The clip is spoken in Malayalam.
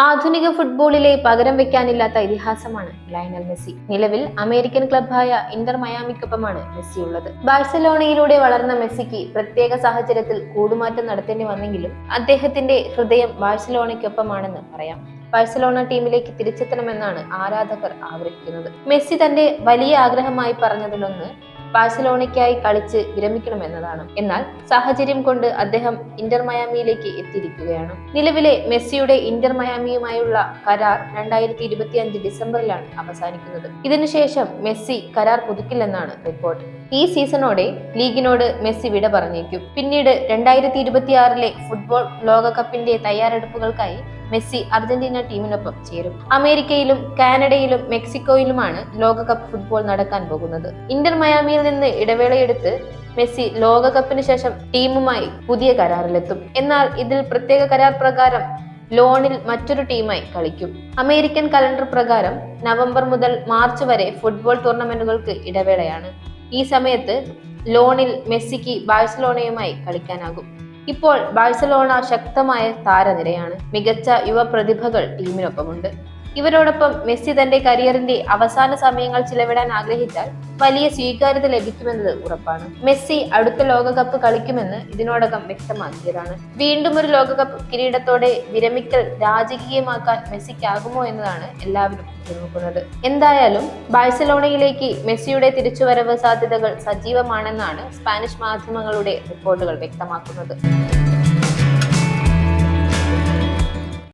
ആധുനിക ഫുട്ബോളിലെ പകരം വെക്കാനില്ലാത്ത ഇതിഹാസമാണ് ലയണൽ മെസ്സി. നിലവിൽ അമേരിക്കൻ ക്ലബ്ബായ ഇന്റർ മയാമിക്കൊപ്പമാണ് മെസ്സി ഉള്ളത്. ബാഴ്സലോണയിലൂടെ വളർന്ന മെസ്സിക്ക് പ്രത്യേക സാഹചര്യത്തിൽ കൂടുമാറ്റം നടത്തേണ്ടി വന്നെങ്കിലും അദ്ദേഹത്തിന്റെ ഹൃദയം ബാഴ്സലോണയ്ക്കൊപ്പമാണെന്ന് പറയാം. ബാഴ്സലോണ ടീമിലേക്ക് തിരിച്ചെത്തണമെന്നാണ് ആരാധകർ ആഗ്രഹിക്കുന്നത്. മെസ്സി തന്റെ വലിയ ആഗ്രഹമായി പറഞ്ഞതിലൊന്ന് ബാഴ്സലോണയ്ക്കായി കളിച്ച് വിരമിക്കണമെന്നതാണ്. എന്നാൽ സാഹചര്യം കൊണ്ട് അദ്ദേഹം ഇന്റർ മയാമിയിലേക്ക് എത്തിയിരിക്കുകയാണ്. നിലവിലെ മെസ്സിയുടെ ഇന്റർ മയാമിയുമായുള്ള കരാർ 2025 ഡിസംബറിലാണ് അവസാനിക്കുന്നത്. ഇതിനുശേഷം മെസ്സി കരാർ പുതുക്കില്ലെന്നാണ് റിപ്പോർട്ട്. ഈ സീസണോടെ ലീഗിനോട് മെസ്സി വിട പറഞ്ഞേക്കും. പിന്നീട് 2026 ഫുട്ബോൾ ലോകകപ്പിന്റെ തയ്യാറെടുപ്പുകൾക്കായി മെസ്സി അർജന്റീന ടീമിനൊപ്പം ചേരും. അമേരിക്കയിലും കാനഡയിലും മെക്സിക്കോയിലുമാണ് ലോകകപ്പ് ഫുട്ബോൾ നടക്കാൻ പോകുന്നത്. ഇന്റർ മയാമിയിൽ നിന്ന് ഇടവേളയെടുത്ത് മെസ്സി ലോകകപ്പിന് ശേഷം ടീമുമായി പുതിയ കരാറിലെത്തും. എന്നാൽ ഇതിൽ പ്രത്യേക കരാർ പ്രകാരം ലോണിൽ മറ്റൊരു ടീമായി കളിക്കും. അമേരിക്കൻ കലണ്ടർ പ്രകാരം നവംബർ മുതൽ മാർച്ച് വരെ ഫുട്ബോൾ ടൂർണമെന്റുകൾക്ക് ഇടവേളയാണ്. ഈ സമയത്ത് ലോണിൽ മെസ്സിക്ക് ബാഴ്സലോണയുമായി കളിക്കാനാകും. ഇപ്പോൾ ബാഴ്സലോണ ശക്തമായ താരനിരയാണ്. മികച്ച യുവ പ്രതിഭകൾ ടീമിനൊപ്പമുണ്ട്. ഇവരോടൊപ്പം മെസ്സി തന്റെ കരിയറിന്റെ അവസാന സമയങ്ങൾ ചിലവിടാൻ ആഗ്രഹിച്ചാൽ വലിയ സ്വീകാര്യത ലഭിക്കുമെന്നത് ഉറപ്പാണ്. മെസ്സി അടുത്ത ലോകകപ്പ് കളിക്കുമെന്ന് ഇതിനോടകം വ്യക്തമാക്കിയതാണ്. വീണ്ടും ഒരു ലോകകപ്പ് കിരീടത്തോടെ വിരമിക്കൽ രാജകീയമാക്കാൻ മെസ്സിക്കാകുമോ എന്നതാണ് എല്ലാവരും നോക്കുന്നത്. എന്തായാലും ബാഴ്സലോണയിലേക്ക് മെസ്സിയുടെ തിരിച്ചുവരവ് സാധ്യതകൾ സജീവമാണെന്നാണ് സ്പാനിഷ് മാധ്യമങ്ങളുടെ റിപ്പോർട്ടുകൾ വ്യക്തമാക്കുന്നത്.